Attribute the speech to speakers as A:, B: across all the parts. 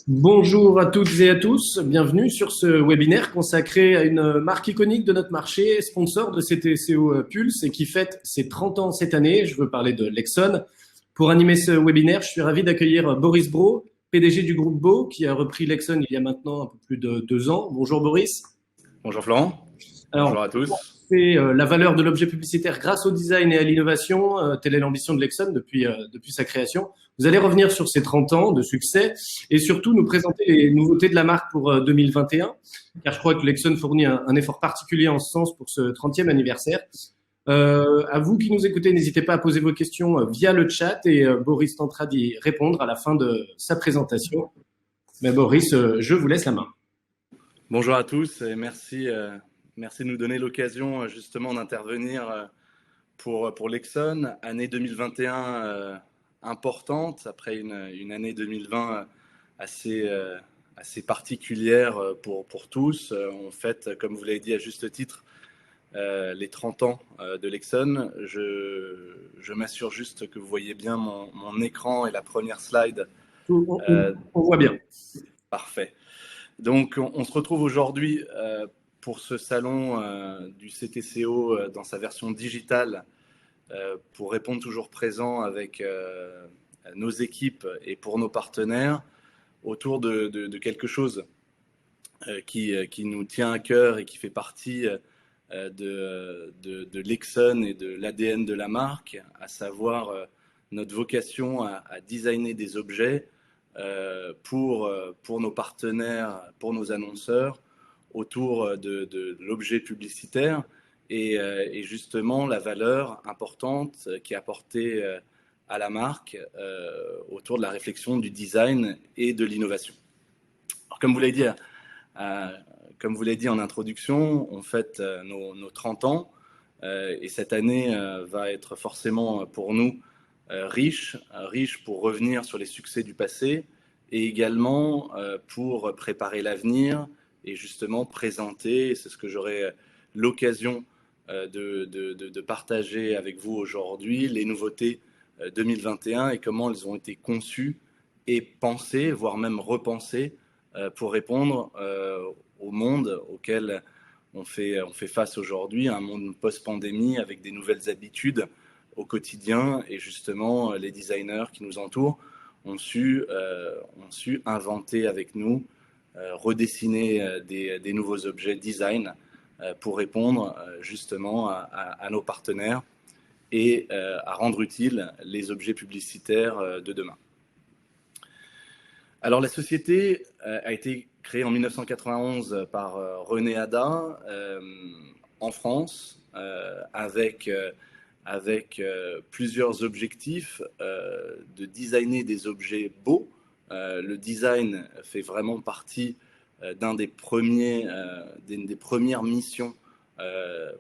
A: Bonjour à toutes et à tous, bienvenue sur ce webinaire consacré à une marque iconique de notre marché, sponsor de CTCO Pulse et qui fête ses 30 ans cette année. Je veux parler de Lexon. Pour animer ce webinaire, je suis ravi d'accueillir Boris Brault, PDG du groupe Beau, qui a repris Lexon il y a maintenant un peu plus de 2 ans. Bonjour Boris.
B: Bonjour Florent,
A: Alors,
B: bonjour à tous.
A: c'est la valeur de l'objet publicitaire grâce au design et à l'innovation. Telle est l'ambition de Lexon depuis sa création. Vous allez revenir sur ces 30 ans de succès et surtout nous présenter les nouveautés de la marque pour 2021, car je crois que Lexon fournit un effort particulier en ce sens pour ce 30e anniversaire. À vous qui nous écoutez, n'hésitez pas à poser vos questions via le chat et Boris tentera d'y répondre à la fin de sa présentation. Mais Boris, je vous laisse la main.
B: Bonjour à tous et merci de nous donner l'occasion justement d'intervenir pour Lexon. Année 2021 importante après une année 2020 assez particulière pour tous. On fête, comme vous l'avez dit à juste titre, les 30 ans de Lexon. Je m'assure juste que vous voyez bien mon écran et la première slide.
A: On voit bien.
B: Parfait. Donc, on se retrouve aujourd'hui pour ce salon du CTCO dans sa version digitale pour répondre toujours présent avec nos équipes et pour nos partenaires autour de quelque chose qui nous tient à cœur et qui fait partie de Lexon et de l'ADN de la marque, à savoir notre vocation à designer des objets pour nos partenaires, pour nos annonceurs, autour de l'objet publicitaire et justement la valeur importante qui est apportée à la marque autour de la réflexion du design et de l'innovation. Alors, comme vous l'avez dit en introduction, on fête nos 30 ans et cette année va être forcément pour nous riche pour revenir sur les succès du passé et également pour préparer l'avenir et justement présenter, c'est ce que j'aurai l'occasion de partager avec vous aujourd'hui, les nouveautés 2021 et comment elles ont été conçues et pensées, voire même repensées pour répondre au monde auquel on fait face aujourd'hui, un monde post-pandémie avec des nouvelles habitudes au quotidien et justement les designers qui nous entourent ont su inventer avec nous, redessiner des nouveaux objets design pour répondre justement à nos partenaires et à rendre utiles les objets publicitaires de demain. Alors la société a été créée en 1991 par René Hadas en France avec plusieurs objectifs de designer des objets beaux. Le design fait vraiment partie des premières missions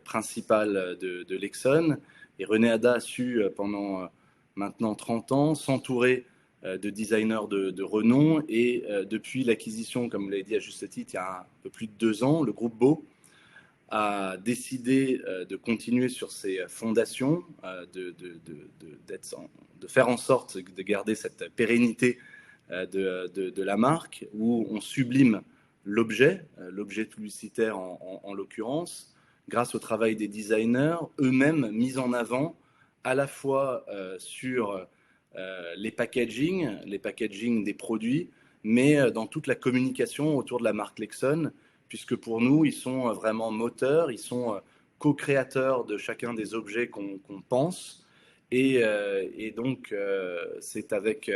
B: principales de Lexon. Et René Hadas a su, pendant maintenant 30 ans, s'entourer de designers de renom. Et depuis l'acquisition, comme vous l'avez dit à juste titre, il y a un peu plus de 2 ans, le groupe Beau a décidé de continuer sur ses fondations, de faire en sorte de garder cette pérennité de la marque, où on sublime l'objet publicitaire en l'occurrence, grâce au travail des designers, eux-mêmes mis en avant à la fois sur les packaging des produits, mais dans toute la communication autour de la marque Lexon, puisque pour nous, ils sont vraiment moteurs, ils sont co-créateurs de chacun des objets qu'on pense. Et donc, c'est avec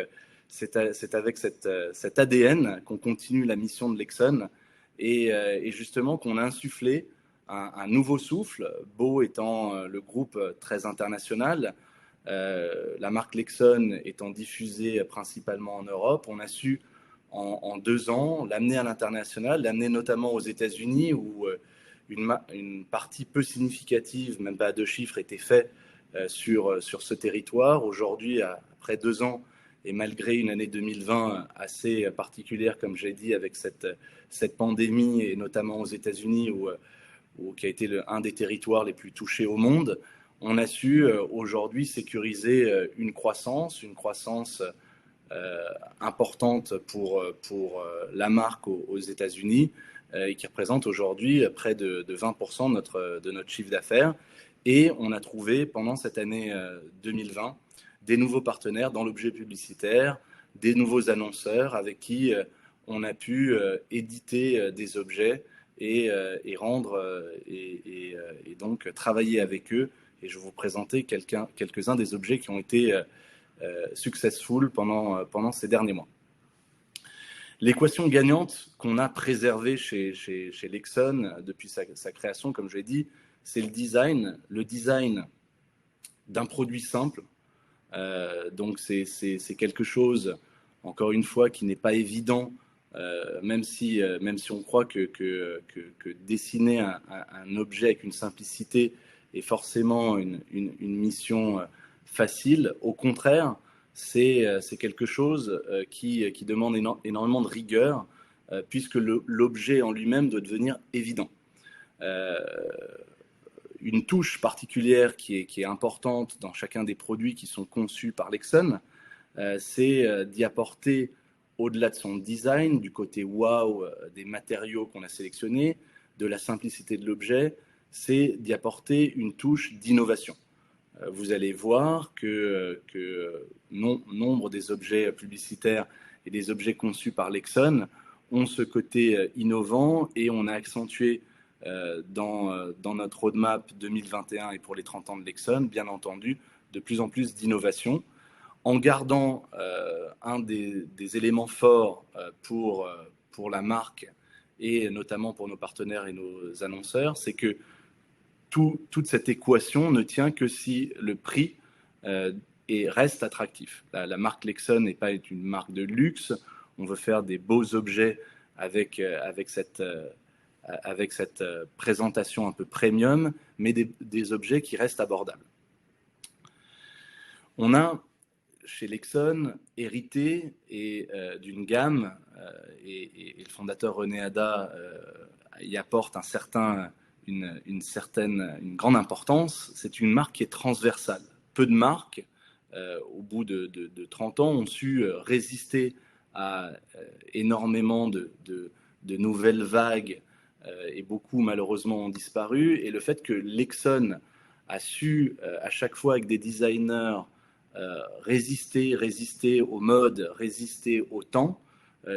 B: cet ADN qu'on continue la mission de Lexon et justement qu'on a insufflé un nouveau souffle, Beau étant le groupe très international, la marque Lexon étant diffusée principalement en Europe. On a su en 2 ans, l'amener à l'international, l'amener notamment aux États-Unis où une partie peu significative, même pas à 2 chiffres, était faite sur ce territoire. Aujourd'hui, après 2 ans, et malgré une année 2020 assez particulière, comme j'ai dit, avec cette pandémie, et notamment aux États-Unis, qui a été un des territoires les plus touchés au monde, on a su aujourd'hui sécuriser une croissance importante pour la marque aux États-Unis et qui représente aujourd'hui près de 20% de notre chiffre d'affaires. Et on a trouvé pendant cette année 2020 des nouveaux partenaires dans l'objet publicitaire, des nouveaux annonceurs avec qui on a pu éditer des objets et rendre et donc travailler avec eux. Et je vais vous présenter quelques-uns des objets qui ont été successful pendant ces derniers mois. L'équation gagnante qu'on a préservée chez Lexon depuis sa création, comme je l'ai dit, c'est le design d'un produit simple. Donc c'est quelque chose, encore une fois, qui n'est pas évident, même si on croit que dessiner un objet avec une simplicité est forcément une mission facile. Au contraire, c'est quelque chose qui demande énormément de rigueur, puisque l'objet en lui-même doit devenir évident. Une touche particulière qui est importante dans chacun des produits qui sont conçus par Lexon, c'est d'y apporter, au-delà de son design, du côté wow des matériaux qu'on a sélectionnés, de la simplicité de l'objet, c'est d'y apporter une touche d'innovation. Vous allez voir que nombre des objets publicitaires et des objets conçus par Lexon ont ce côté innovant, et on a accentué dans notre roadmap 2021 et pour les 30 ans de Lexon, bien entendu, de plus en plus d'innovation, en gardant un des éléments forts pour la marque et notamment pour nos partenaires et nos annonceurs, c'est que toute cette équation ne tient que si le prix reste attractif. La marque Lexon n'est pas une marque de luxe. On veut faire des beaux objets avec cette présentation un peu premium, mais des objets qui restent abordables. On a, chez Lexon, hérité d'une gamme, et le fondateur René Ada y apporte une grande importance. C'est une marque qui est transversale. Peu de marques, au bout de 30 ans, ont su résister à énormément de nouvelles vagues, et beaucoup malheureusement ont disparu. Et le fait que Lexon a su à chaque fois avec des designers résister aux modes, résister au temps,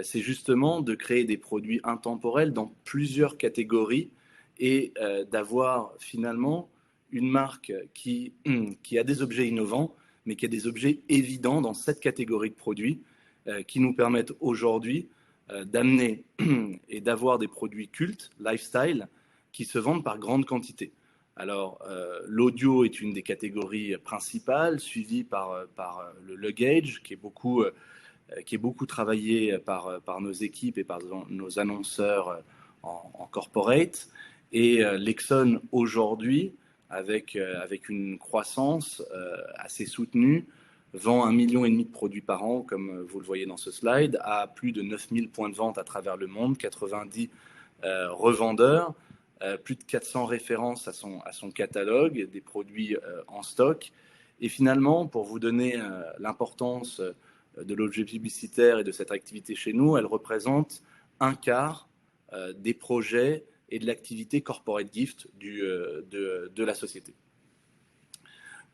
B: c'est justement de créer des produits intemporels dans plusieurs catégories et d'avoir finalement une marque qui a des objets innovants, mais qui a des objets évidents dans cette catégorie de produits qui nous permettent aujourd'hui d'amener et d'avoir des produits cultes, lifestyle, qui se vendent par grande quantité. Alors, l'audio est une des catégories principales, suivie par le luggage, qui est beaucoup travaillé par nos équipes et par nos annonceurs en corporate. Et Lexon, aujourd'hui, avec une croissance assez soutenue, vend 1,5 million de produits par an, comme vous le voyez dans ce slide, à plus de 9000 points de vente à travers le monde, 90 revendeurs, plus de 400 références à son catalogue, des produits en stock. Et finalement, pour vous donner l'importance de l'objet publicitaire et de cette activité chez nous, elle représente un quart des projets et de l'activité corporate gift de la société.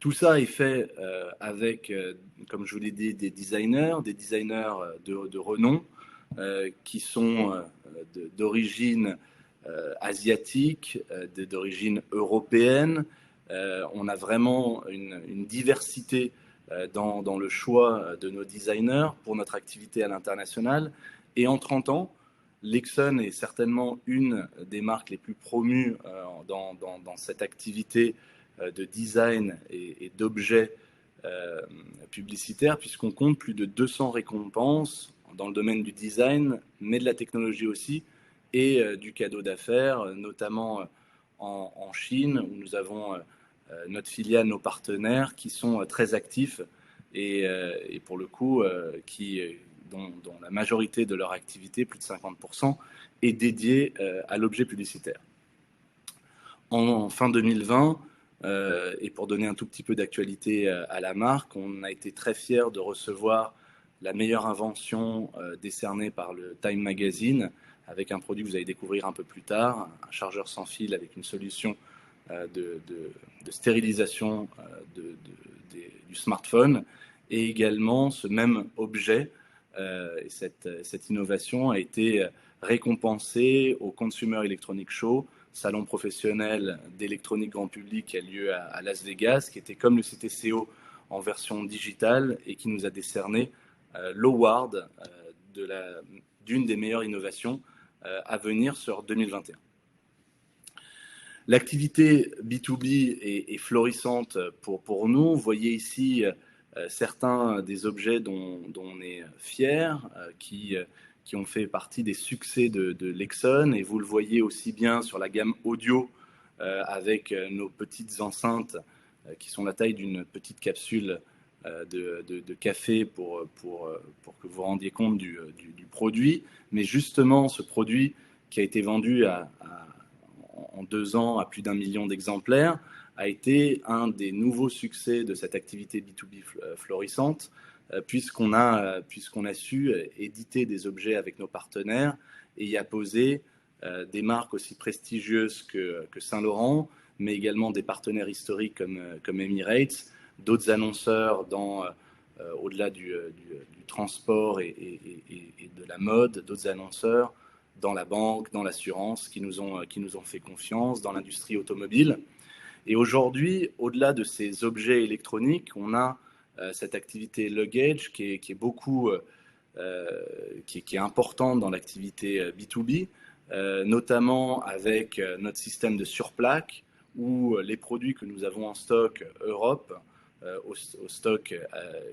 B: Tout ça est fait avec, comme je vous l'ai dit, des designers de renom qui sont d'origine asiatique, d'origine européenne. On a vraiment une diversité dans le choix de nos designers pour notre activité à l'international. Et en 30 ans, Lexon est certainement une des marques les plus promues dans cette activité de design et d'objets publicitaires, puisqu'on compte plus de 200 récompenses dans le domaine du design, mais de la technologie aussi, et du cadeau d'affaires, notamment en Chine, où nous avons notre filiale, nos partenaires, qui sont très actifs et pour le coup, dont la majorité de leur activité, plus de 50%, est dédiée à l'objet publicitaire. En fin 2020, et pour donner un tout petit peu d'actualité à la marque, on a été très fiers de recevoir la meilleure invention décernée par le Time Magazine, avec un produit que vous allez découvrir un peu plus tard, un chargeur sans fil avec une solution de stérilisation du smartphone, et également ce même objet. Et cette innovation a été récompensée au Consumer Electronics Show, salon professionnel d'électronique grand public qui a lieu à Las Vegas, qui était comme le CTCO en version digitale et qui nous a décerné l'award d'une des meilleures innovations à venir sur 2021. L'activité B2B est florissante pour nous. Vous voyez ici certains des objets dont on est fier, qui ont fait partie des succès de Lexon, et vous le voyez aussi bien sur la gamme audio avec nos petites enceintes qui sont la taille d'une petite capsule de café pour que vous rendiez compte du produit. Mais justement, ce produit qui a été vendu en 2 ans à plus d'1 million d'exemplaires a été un des nouveaux succès de cette activité B2B florissante, puisqu'on a su éditer des objets avec nos partenaires et y apposer des marques aussi prestigieuses que Saint-Laurent, mais également des partenaires historiques comme Emirates, d'autres annonceurs au-delà du transport et de la mode, d'autres annonceurs dans la banque, dans l'assurance, qui nous ont fait confiance, dans l'industrie automobile. Et aujourd'hui, au-delà de ces objets électroniques, on a cette activité luggage qui est beaucoup, qui est importante dans l'activité B2B, notamment avec notre système de surplaque, où les produits que nous avons en stock Europe, au stock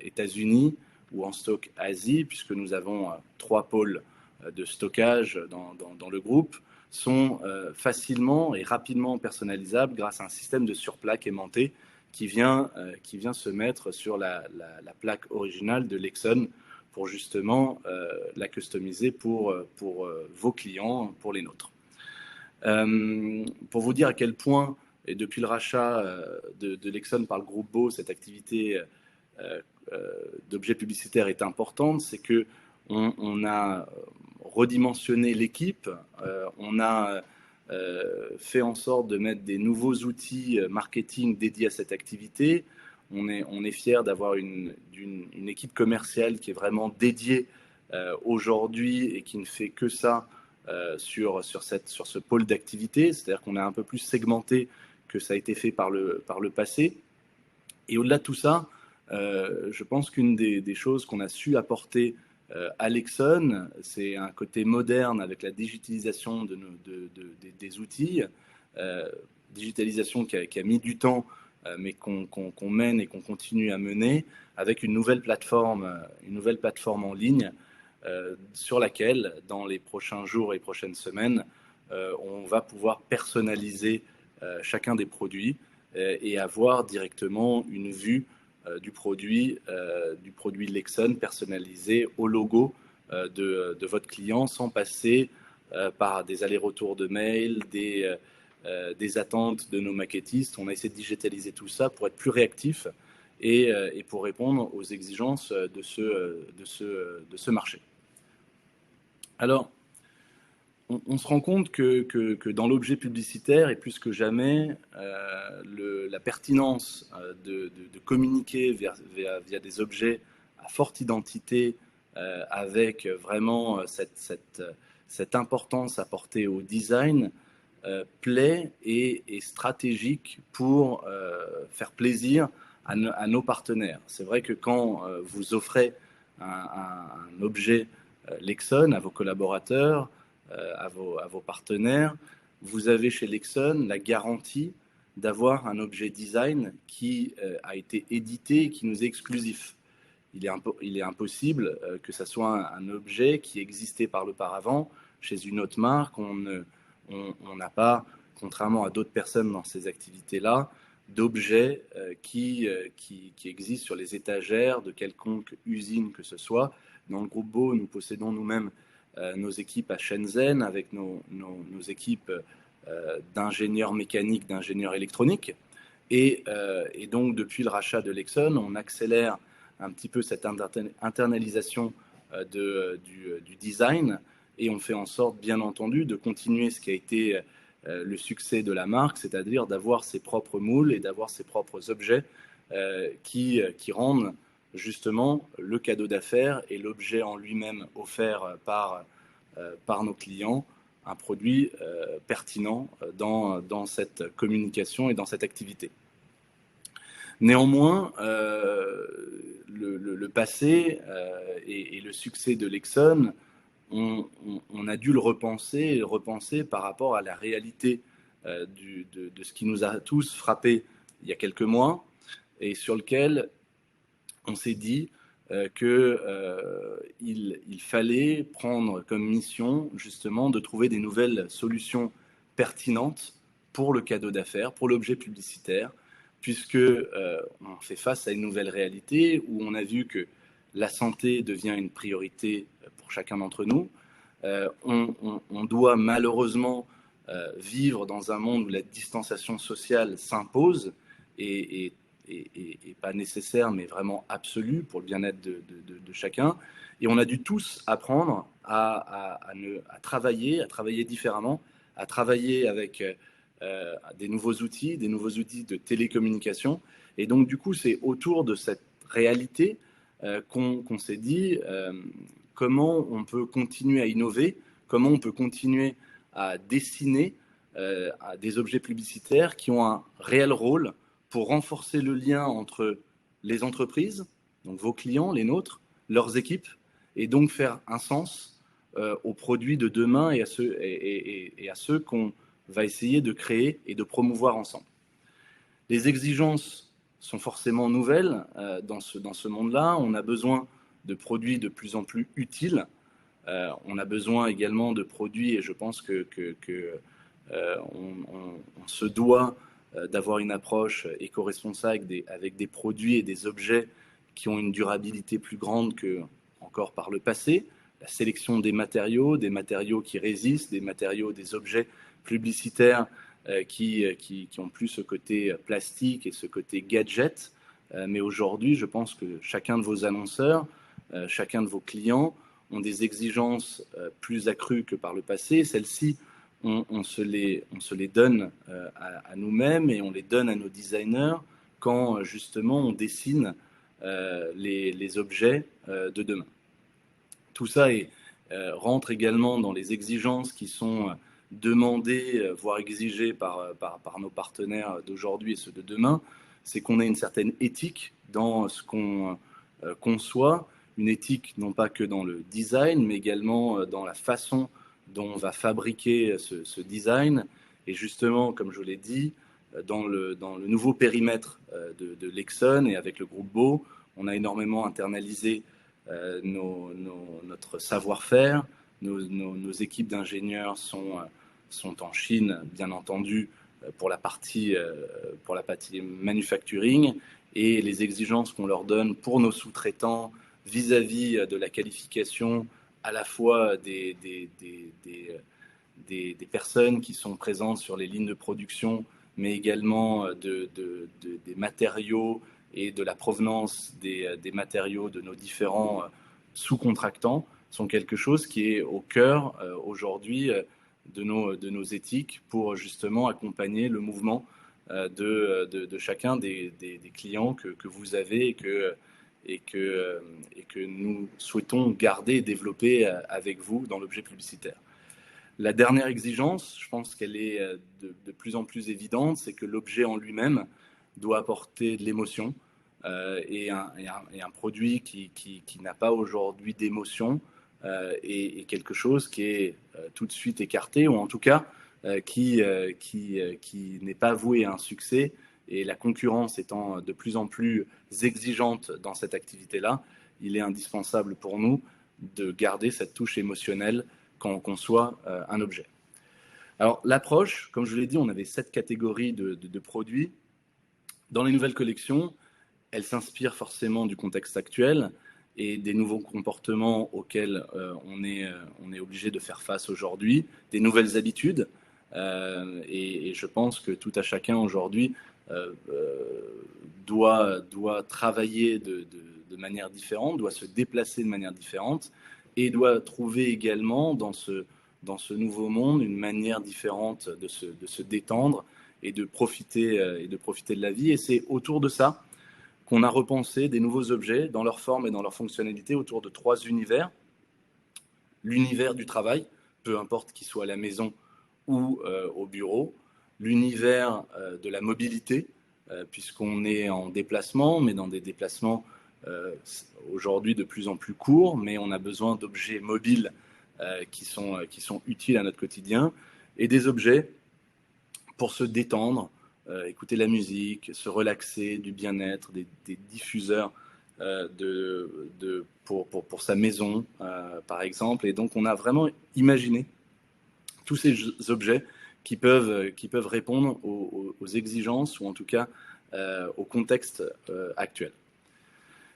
B: États-Unis ou en stock Asie, puisque nous avons 3 pôles de stockage dans le groupe, sont facilement et rapidement personnalisables grâce à un système de surplaque aimantée qui vient se mettre sur la plaque originale de Lexon pour justement la customiser pour vos clients, pour les nôtres. Pour vous dire à quel point, et depuis le rachat de Lexon par le groupe Beau, cette activité d'objets publicitaires est importante, c'est que on a redimensionné l'équipe, on a fait en sorte de mettre des nouveaux outils marketing dédiés à cette activité. On est fier d'avoir une équipe commerciale qui est vraiment dédiée aujourd'hui et qui ne fait que ça sur ce pôle d'activité. C'est-à-dire qu'on a un peu plus segmenté que ça a été fait par le passé. Et au-delà de tout ça, je pense qu'une des choses qu'on a su apporter à Lexon, c'est un côté moderne avec la digitalisation des outils, digitalisation qui a mis du temps, mais qu'on mène et qu'on continue à mener, avec une nouvelle plateforme en ligne sur laquelle, dans les prochains jours et prochaines semaines, on va pouvoir personnaliser chacun des produits et avoir directement une vue du produit Lexon personnalisé au logo de votre client, sans passer par des allers-retours de mails, des attentes de nos maquettistes. On a essayé de digitaliser tout ça pour être plus réactif et pour répondre aux exigences de ce marché. Alors, on se rend compte que dans l'objet publicitaire, et plus que jamais, la pertinence de communiquer via des objets à forte identité, avec vraiment cette importance apportée au design, plaît et est stratégique pour faire plaisir à nos partenaires. C'est vrai que quand vous offrez un objet Lexon à vos collaborateurs, à vos partenaires, vous avez chez Lexon la garantie d'avoir un objet design qui a été édité et qui nous est exclusif. Il est impossible que ça soit un objet qui existait par l'auparavant chez une autre marque. On n'a pas, contrairement à d'autres personnes dans ces activités-là, d'objets qui existent sur les étagères de quelconque usine que ce soit. Dans le groupe Beau, nous possédons nous-mêmes nos équipes à Shenzhen avec nos équipes d'ingénieurs mécaniques, d'ingénieurs électroniques. Et donc, depuis le rachat de Lexon, on accélère un petit peu cette internalisation du design, et on fait en sorte, bien entendu, de continuer ce qui a été le succès de la marque, c'est-à-dire d'avoir ses propres moules et d'avoir ses propres objets qui rendent justement le cadeau d'affaires et l'objet en lui-même offert par nos clients un produit pertinent dans cette communication et dans cette activité. Néanmoins, le passé et le succès de Lexon, on a dû le repenser par rapport à la réalité de ce qui nous a tous frappés il y a quelques mois, et sur lequel on s'est dit qu'il fallait prendre comme mission justement de trouver des nouvelles solutions pertinentes pour le cadeau d'affaires, pour l'objet publicitaire, puisque on fait face à une nouvelle réalité où on a vu que la santé devient une priorité pour chacun d'entre nous. On doit malheureusement vivre dans un monde où la distanciation sociale s'impose et pas nécessaire, mais vraiment absolue pour le bien-être de chacun. Et on a dû tous apprendre à travailler différemment, à travailler avec des nouveaux outils de télécommunication. Et donc, du coup, c'est autour de cette réalité qu'on s'est dit comment on peut continuer à innover, comment on peut continuer à dessiner à des objets publicitaires qui ont un réel rôle pour renforcer le lien entre les entreprises, donc vos clients, les nôtres, leurs équipes, et donc faire un sens aux produits de demain et à ceux qu'on va essayer de créer et de promouvoir ensemble. Les exigences sont forcément nouvelles dans ce monde-là. On a besoin de produits de plus en plus utiles. On a besoin également de produits, et je pense qu'on se doit d'avoir une approche éco-responsable avec des produits et des objets qui ont une durabilité plus grande que encore par le passé. La sélection des matériaux qui résistent, des objets publicitaires qui ont plus ce côté plastique et ce côté gadget. Mais aujourd'hui, je pense que chacun de vos annonceurs, chacun de vos clients ont des exigences plus accrues que par le passé. Celles-ci, on se les donne à nous-mêmes et on les donne à nos designers quand justement on dessine les objets de demain. Tout ça rentre également dans les exigences qui sont demandées, voire exigées par nos partenaires d'aujourd'hui et ceux de demain. C'est qu'on ait une certaine éthique dans ce qu'on conçoit, une éthique non pas que dans le design, mais également dans la façon dont on va fabriquer ce design. Et justement, comme je l'ai dit, dans le nouveau périmètre de Lexon et avec le groupe Beau, on a énormément internalisé notre savoir-faire. Nos équipes d'ingénieurs sont en Chine, bien entendu, pour la partie manufacturing, et les exigences qu'on leur donne pour nos sous-traitants vis-à-vis de la qualification à la fois des personnes qui sont présentes sur les lignes de production, mais également des matériaux et de la provenance des matériaux de nos différents sous-contractants, sont quelque chose qui est au cœur aujourd'hui de nos éthiques pour justement accompagner le mouvement de chacun des clients que vous avez et que nous souhaitons garder et développer avec vous dans l'objet publicitaire. La dernière exigence, je pense qu'elle est de plus en plus évidente, c'est que l'objet en lui-même doit apporter de l'émotion et un produit qui n'a pas aujourd'hui d'émotion est quelque chose qui est tout de suite écarté, ou en tout cas qui n'est pas voué à un succès. Et la concurrence étant de plus en plus exigeante dans cette activité-là, il est indispensable pour nous de garder cette touche émotionnelle quand on conçoit un objet. Alors l'approche, comme je l'ai dit, on avait 7 catégories de produits. Dans les nouvelles collections, elles s'inspirent forcément du contexte actuel et des nouveaux comportements auxquels on est obligé de faire face aujourd'hui, des nouvelles habitudes. Et je pense que tout à chacun aujourd'hui doit travailler de de manière différente, doit se déplacer de manière différente et doit trouver également dans ce nouveau monde une manière différente de se détendre et de profiter de la vie. Et c'est autour de ça qu'on a repensé des nouveaux objets dans leur forme et dans leur fonctionnalité autour de 3 univers. L'univers du travail, peu importe qu'il soit à la maison ou au bureau. L'univers de la mobilité, puisqu'on est en déplacement, mais dans des déplacements aujourd'hui de plus en plus courts, mais on a besoin d'objets mobiles qui sont utiles à notre quotidien, et des objets pour se détendre, écouter la musique, se relaxer, du bien-être, des diffuseurs pour sa maison, par exemple. Et donc, on a vraiment imaginé tous ces objets qui peuvent répondre aux exigences ou en tout cas au contexte actuel.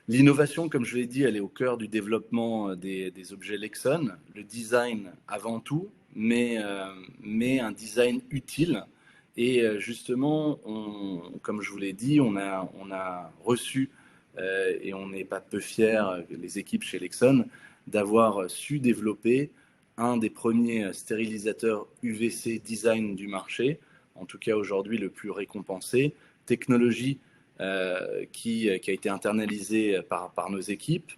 B: L'innovation, comme je l'ai dit, elle est au cœur du développement des objets Lexon. Le design avant tout, mais un design utile. Et justement, comme je vous l'ai dit, on a reçu, et on n'est pas peu fiers, les équipes chez Lexon, d'avoir su développer un des premiers stérilisateurs UVC design du marché, en tout cas aujourd'hui le plus récompensé, technologie qui a été internalisée par nos équipes,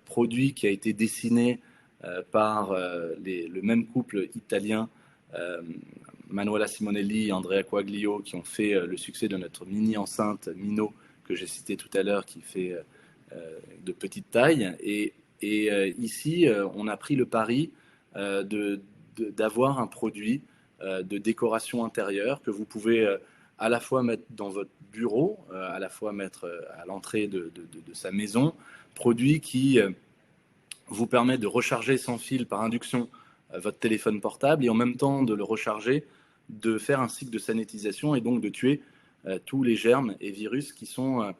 B: produit qui a été dessiné par le même couple italien, Manuela Simonelli et Andrea Quaglio, qui ont fait le succès de notre mini enceinte Mino que j'ai cité tout à l'heure, qui fait de petite taille. Et ici, on a pris le pari d'avoir un produit de décoration intérieure que vous pouvez à la fois mettre dans votre bureau, à la fois mettre à l'entrée de sa maison, produit qui vous permet de recharger sans fil par induction votre téléphone portable et en même temps de le recharger, de faire un cycle de sanitisation et donc de tuer tous les germes et virus qui sont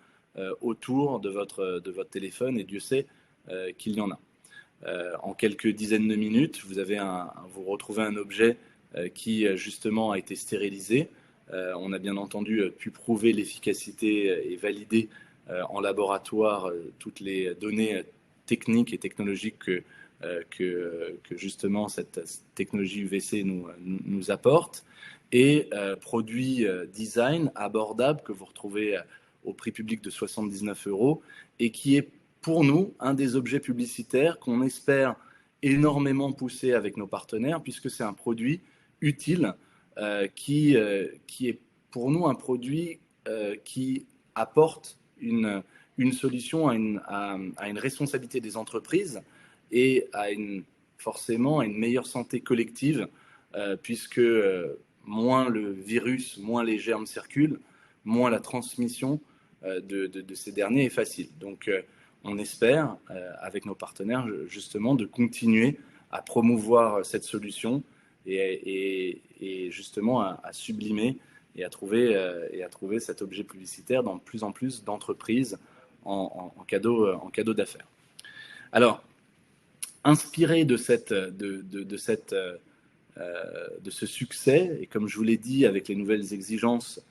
B: autour de votre téléphone, et Dieu sait qu'il y en a. En quelques dizaines de minutes, vous retrouvez un objet qui justement a été stérilisé. On a bien entendu pu prouver l'efficacité et valider en laboratoire toutes les données techniques et technologiques que justement cette technologie UVC nous apporte, et produit design abordable que vous retrouvez au prix public de 79 € et qui est pour nous un des objets publicitaires qu'on espère énormément pousser avec nos partenaires, puisque c'est un produit utile qui est pour nous un produit qui apporte une solution à une responsabilité des entreprises et forcément à une meilleure santé collective, puisque moins le virus, moins les germes circulent, moins la transmission de ces derniers est facile. Donc on espère, avec nos partenaires, justement, de continuer à promouvoir cette solution et justement à sublimer et à trouver cet objet publicitaire dans de plus en plus d'entreprises en cadeau d'affaires. Alors, inspiré de ce succès, et comme je vous l'ai dit, avec les nouvelles exigences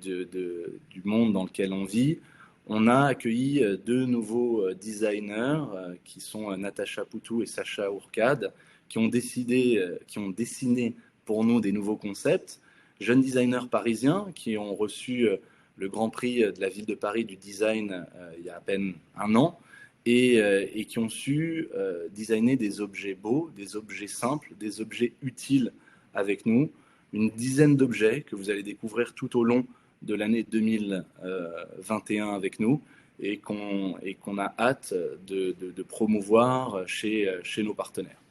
B: du monde dans lequel on vit, on a accueilli 2 nouveaux designers qui sont Natacha Poutou et Sacha Ourcade, qui ont dessiné pour nous des nouveaux concepts, jeunes designers parisiens qui ont reçu le Grand Prix de la ville de Paris du design il y a à peine un an, et qui ont su designer des objets beaux, des objets simples, des objets utiles avec nous, une dizaine d'objets que vous allez découvrir tout au long de l'année 2021 avec nous, et qu'on a hâte de promouvoir chez nos partenaires.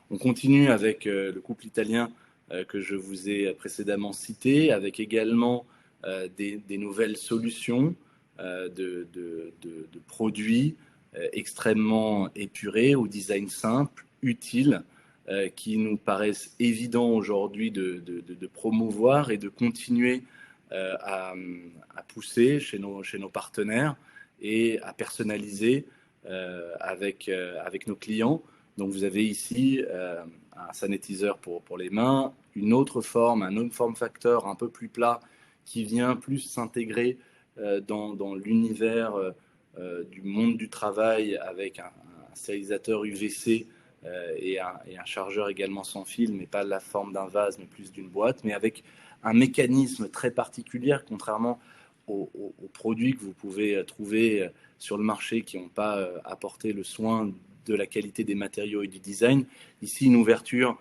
B: On continue avec le couple italien que je vous ai précédemment cité, avec également des nouvelles solutions de produits extrêmement épurés, au design simple, utile, qui nous paraissent évidents aujourd'hui de promouvoir et de continuer à pousser chez nos partenaires et à personnaliser avec nos clients. Donc vous avez ici un sanitiseur pour les mains, un autre form factor un peu plus plat qui vient plus s'intégrer dans l'univers du monde du travail avec un stérilisateur UVC et un chargeur également sans fil, mais pas la forme d'un vase, mais plus d'une boîte, mais avec un mécanisme très particulier, contrairement aux produits que vous pouvez trouver sur le marché qui n'ont pas apporté le soin de la qualité des matériaux et du design. Ici, une ouverture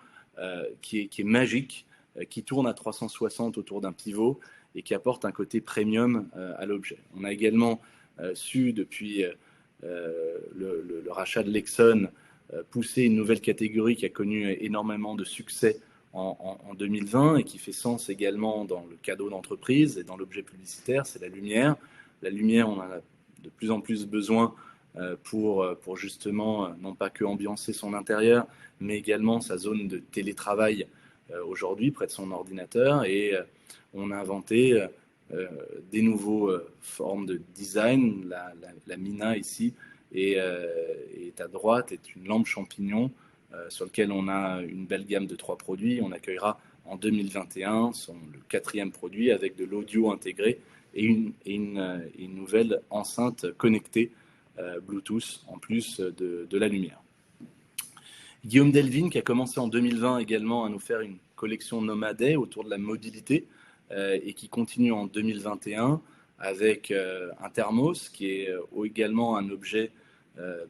B: qui est magique, qui tourne à 360 autour d'un pivot et qui apporte un côté premium à l'objet. On a également su, depuis le rachat de Lexon, pousser une nouvelle catégorie qui a connu énormément de succès en 2020 et qui fait sens également dans le cadeau d'entreprise et dans l'objet publicitaire, c'est la lumière. La lumière, on en a de plus en plus besoin pour justement, non pas que ambiancer son intérieur, mais également sa zone de télétravail aujourd'hui près de son ordinateur. Et on a inventé des nouveaux formes de design. La Mina ici est à droite, est une lampe champignon sur laquelle on a une belle gamme de 3 produits. On accueillera en 2021 le 4e produit avec de l'audio intégré et une nouvelle enceinte connectée Bluetooth en plus de la lumière. Guillaume Delvin, qui a commencé en 2020 également à nous faire une collection Nomaday autour de la mobilité et qui continue en 2021 avec un thermos qui est également un objet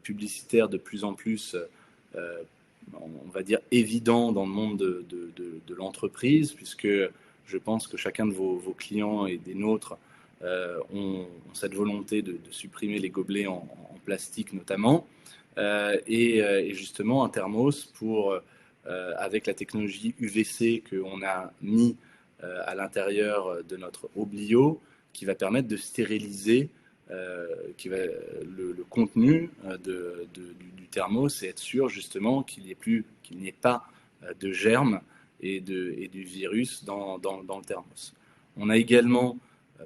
B: publicitaire de plus en plus on va dire évident dans le monde de l'entreprise, puisque je pense que chacun de vos clients et des nôtres ont cette volonté de supprimer les gobelets en plastique notamment, et justement un thermos avec la technologie UVC qu'on a mis à l'intérieur de notre oblio, qui va permettre de stériliser le contenu du thermos et être sûr justement qu'il n'y ait pas de germes et du virus dans le thermos. On a également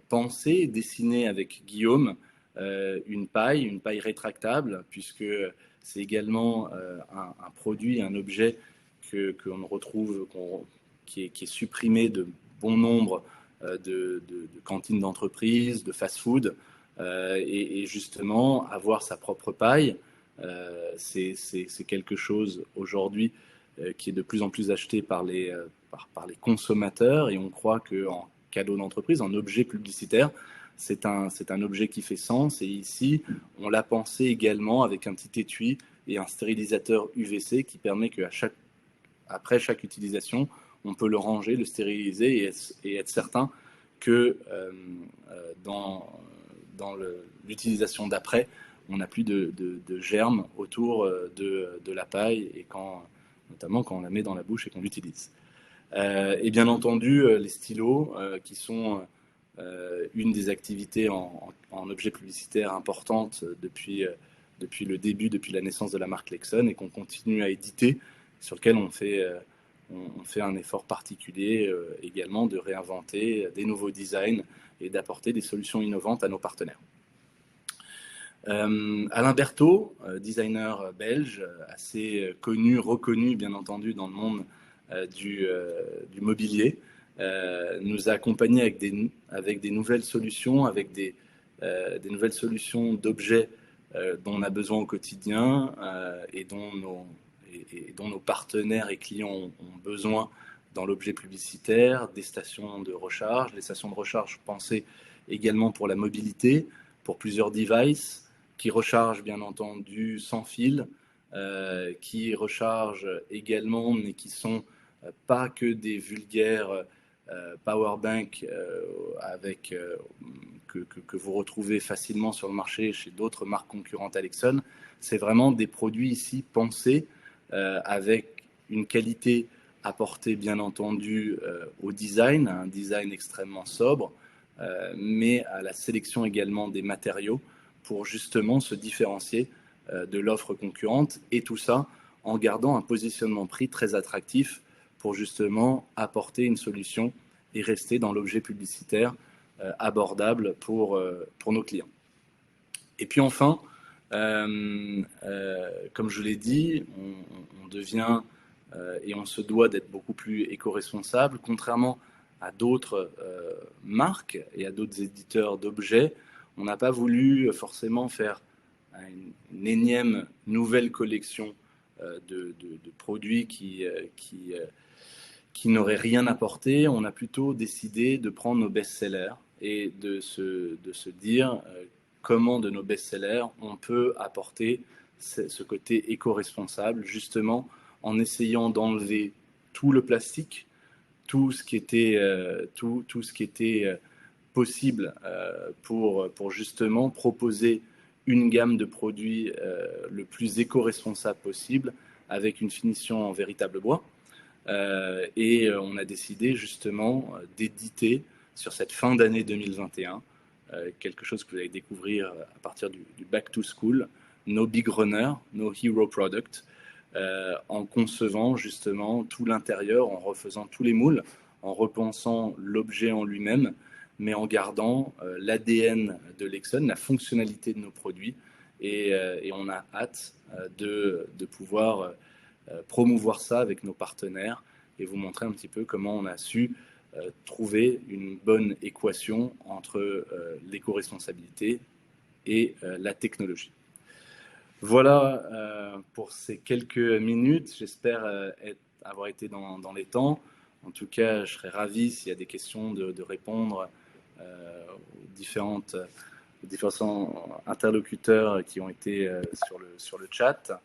B: pensé et dessiné avec Guillaume une paille rétractable, puisque c'est également un produit, un objet qu'on retrouve, qui est supprimé de bon nombre de cantines d'entreprise, de fast-food, et justement avoir sa propre paille, c'est quelque chose aujourd'hui qui est de plus en plus acheté par les consommateurs, et on croit qu'en cadeau d'entreprise, en objet publicitaire, c'est un objet qui fait sens. Et ici, on l'a pensé également avec un petit étui et un stérilisateur UVC qui permet qu'après chaque utilisation, on peut le ranger, le stériliser et être certain que dans l'utilisation d'après, on n'a plus de germes autour de la paille, et notamment quand on la met dans la bouche et qu'on l'utilise. Et bien entendu, les stylos qui sont une des activités en objet publicitaire importante depuis le début, depuis la naissance de la marque Lexon, et qu'on continue à éditer, sur lequel on fait un effort particulier également de réinventer des nouveaux designs et d'apporter des solutions innovantes à nos partenaires. Alain Berthaud, designer belge, assez connu, reconnu bien entendu dans le monde du mobilier, nous a accompagnés avec des nouvelles solutions, avec des nouvelles solutions d'objets dont on a besoin au quotidien et dont nos partenaires et clients ont besoin dans l'objet publicitaire, des stations de recharge. Les stations de recharge pensées également pour la mobilité, pour plusieurs devices, qui rechargent bien entendu sans fil, qui rechargent également, mais qui sont pas que des vulgaires powerbank que vous retrouvez facilement sur le marché chez d'autres marques concurrentes à Lexon. C'est vraiment des produits ici pensés avec une qualité apportée bien entendu au design, un design extrêmement sobre, mais à la sélection également des matériaux pour justement se différencier de l'offre concurrente, et tout ça en gardant un positionnement prix très attractif pour justement apporter une solution et rester dans l'objet publicitaire abordable pour nos clients. Et puis enfin, comme je l'ai dit, on devient et on se doit d'être beaucoup plus éco-responsable, contrairement à d'autres marques et à d'autres éditeurs d'objets. On n'a pas voulu forcément faire une énième nouvelle collection de produits qui n'auraient rien apporté. On a plutôt décidé de prendre nos best-sellers et de se dire comment de nos best-sellers on peut apporter ce côté éco-responsable, justement en essayant d'enlever tout le plastique, tout ce qui était possible pour justement proposer une gamme de produits le plus éco-responsable possible avec une finition en véritable bois. Et on a décidé justement d'éditer sur cette fin d'année 2021 quelque chose que vous allez découvrir à partir du Back to School, nos Big Runners, nos Hero Products, en concevant justement tout l'intérieur, en refaisant tous les moules, en repensant l'objet en lui-même, mais en gardant l'ADN de Lexon, la fonctionnalité de nos produits. Et on a hâte de pouvoir promouvoir ça avec nos partenaires et vous montrer un petit peu comment on a su trouver une bonne équation entre l'éco-responsabilité et la technologie. Voilà pour ces quelques minutes. J'espère avoir été dans les temps. En tout cas, je serais ravi s'il y a des questions de répondre aux différents interlocuteurs qui ont été sur le chat.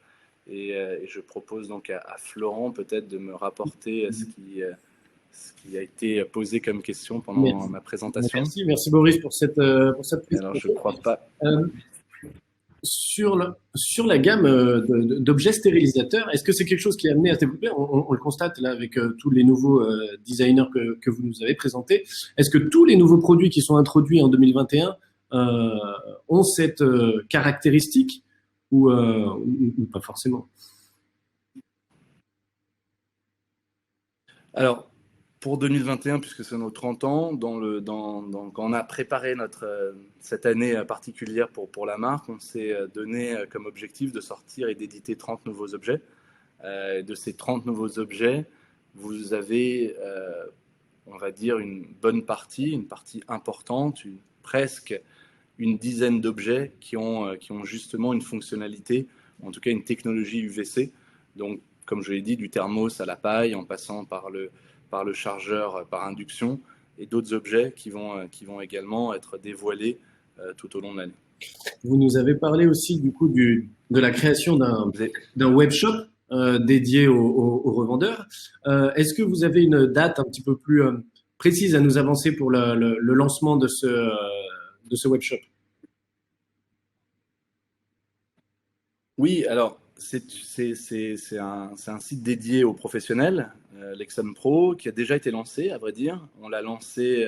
B: Et je propose donc à Florent peut-être de me rapporter ce qui a été posé comme question pendant ma présentation.
A: Merci Boris pour cette présentation.
B: Alors, je ne crois pas.
A: Sur la gamme d'objets stérilisateurs, est-ce que c'est quelque chose qui est amené à se développer? On le constate là avec tous les nouveaux designers que vous nous avez présentés. Est-ce que tous les nouveaux produits qui sont introduits en 2021 ont cette caractéristique ou pas forcément?
B: Alors, pour 2021, puisque c'est nos 30 ans, quand on a préparé cette année particulière pour la marque, on s'est donné comme objectif de sortir et d'éditer 30 nouveaux objets. De ces 30 nouveaux objets, vous avez, on va dire, une partie importante, presque une dizaine d'objets qui ont justement une fonctionnalité, en tout cas une technologie UVC. Donc, comme je l'ai dit, du thermos à la paille, en passant par le chargeur par induction, et d'autres objets qui vont également être dévoilés tout au long de l'année.
A: Vous nous avez parlé aussi du coup de la création d'un webshop dédié aux revendeurs. Est-ce que vous avez une date un petit peu plus précise à nous avancer pour le lancement de ce webshop?
B: Oui, alors c'est un site dédié aux professionnels, Lexon Pro, qui a déjà été lancé, à vrai dire. On l'a lancé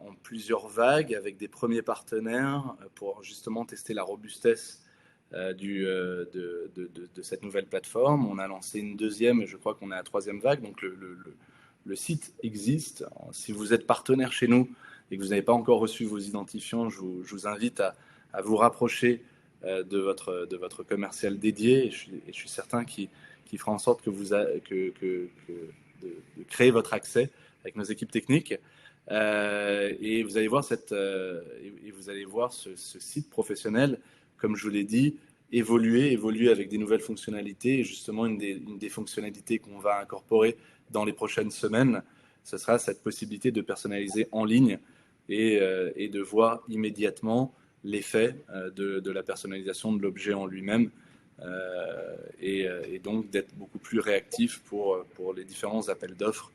B: en plusieurs vagues avec des premiers partenaires pour justement tester la robustesse de cette nouvelle plateforme. On a lancé une deuxième et je crois qu'on est à la troisième vague. Donc le site existe. Si vous êtes partenaire chez nous et que vous n'avez pas encore reçu vos identifiants, je vous invite à vous rapprocher de votre commercial dédié, et je suis certain qu'il fera en sorte de créer votre accès avec nos équipes techniques. Et vous allez voir ce site professionnel, comme je vous l'ai dit, évoluer avec des nouvelles fonctionnalités. Et justement, une des fonctionnalités qu'on va incorporer dans les prochaines semaines, ce sera cette possibilité de personnaliser en ligne et de voir immédiatement l'effet de la personnalisation de l'objet en lui-même, et donc d'être beaucoup plus réactif pour les différents appels d'offres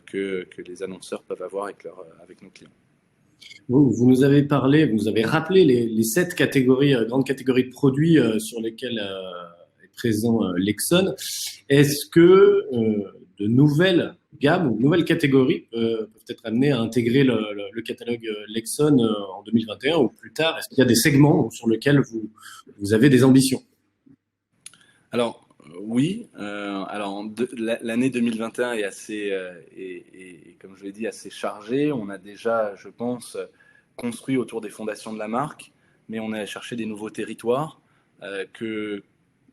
B: que les annonceurs peuvent avoir avec nos clients.
A: Vous nous avez rappelé les 7 catégories, grandes catégories de produits sur lesquels est présent Lexon. Est-ce que de nouvelles gammes ou nouvelles catégories peuvent être amenées à intégrer le catalogue Lexon en 2021 ou plus tard? Est-ce qu'il y a des segments sur lesquels vous avez des ambitions?
B: Alors, oui. L'année 2021 est assez, comme je l'ai dit, assez chargée. On a déjà, je pense, construit autour des fondations de la marque, mais on a cherché des nouveaux territoires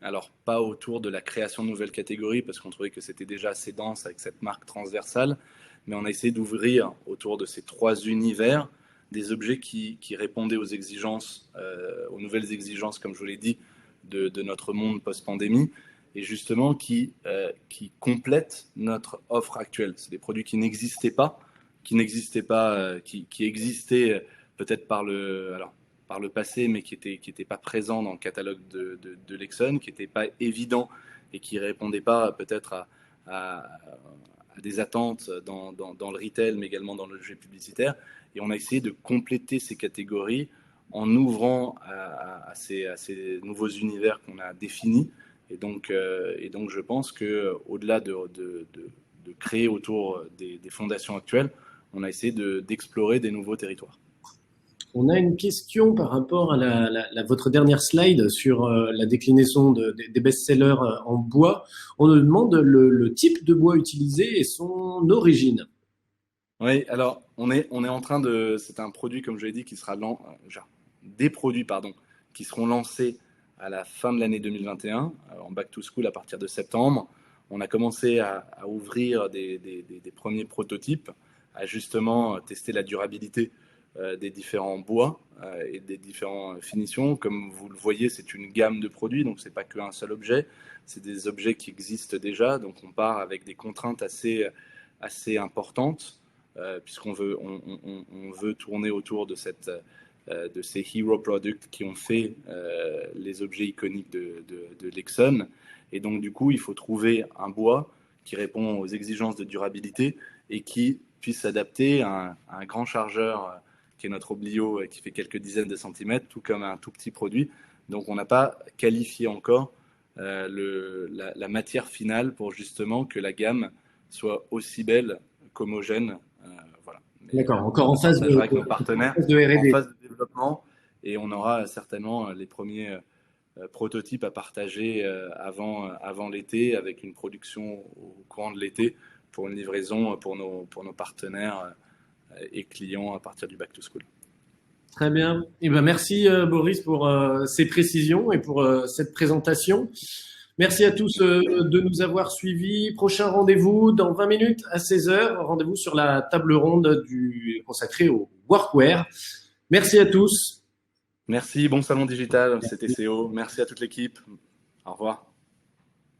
B: alors pas autour de la création de nouvelles catégories, parce qu'on trouvait que c'était déjà assez dense avec cette marque transversale, mais on a essayé d'ouvrir autour de ces 3 univers des objets qui répondaient aux exigences, aux nouvelles exigences, comme je vous l'ai dit, de notre monde post-pandémie, et justement qui complètent notre offre actuelle. C'est des produits qui n'existaient pas, qui existaient peut-être par le passé, mais qui n'étaient pas présents dans le catalogue de Lexon, qui n'étaient pas évidents et qui ne répondaient pas peut-être à des attentes dans le retail, mais également dans le jeu publicitaire. Et on a essayé de compléter ces catégories en ouvrant à ces nouveaux univers qu'on a définis. Et donc, je pense qu'au-delà de créer autour des fondations actuelles, on a essayé d'explorer des nouveaux territoires.
A: On a une question par rapport à votre dernière slide sur la déclinaison des best-sellers en bois. On nous demande le type de bois utilisé et son origine.
B: Oui, alors on est en train de... C'est un produit, comme je l'ai dit, qui sera des produits qui seront lancés à la fin de l'année 2021, en back to school à partir de septembre. On a commencé à ouvrir des premiers prototypes, à justement tester la durabilité des différents bois et des différentes finitions. Comme vous le voyez, c'est une gamme de produits, donc c'est pas qu'un seul objet, c'est des objets qui existent déjà, donc on part avec des contraintes assez importantes, puisqu'on veut tourner autour de ces hero products qui ont fait les objets iconiques de Lexon. Et donc du coup, il faut trouver un bois qui répond aux exigences de durabilité et qui puisse s'adapter à un grand chargeur qui est notre Oblio, qui fait quelques dizaines de centimètres, tout comme un tout petit produit. Donc on n'a pas qualifié encore la matière finale pour justement que la gamme soit aussi belle qu'homogène. Voilà.
A: D'accord, encore en phase
B: avec nos partenaires,
A: de R&D.
B: en phase de développement, et on aura certainement les premiers prototypes à partager avant l'été, avec une production au courant de l'été pour une livraison pour nos partenaires et clients à partir du back to school.
A: Très bien. Eh ben, merci Boris pour ces précisions et pour cette présentation. Merci à tous de nous avoir suivis. Prochain rendez-vous dans 20 minutes à 16h. Rendez-vous sur la table ronde consacrée au workwear. Merci à tous.
B: Merci, bon salon digital, c'était CO. Merci à toute l'équipe. Au revoir.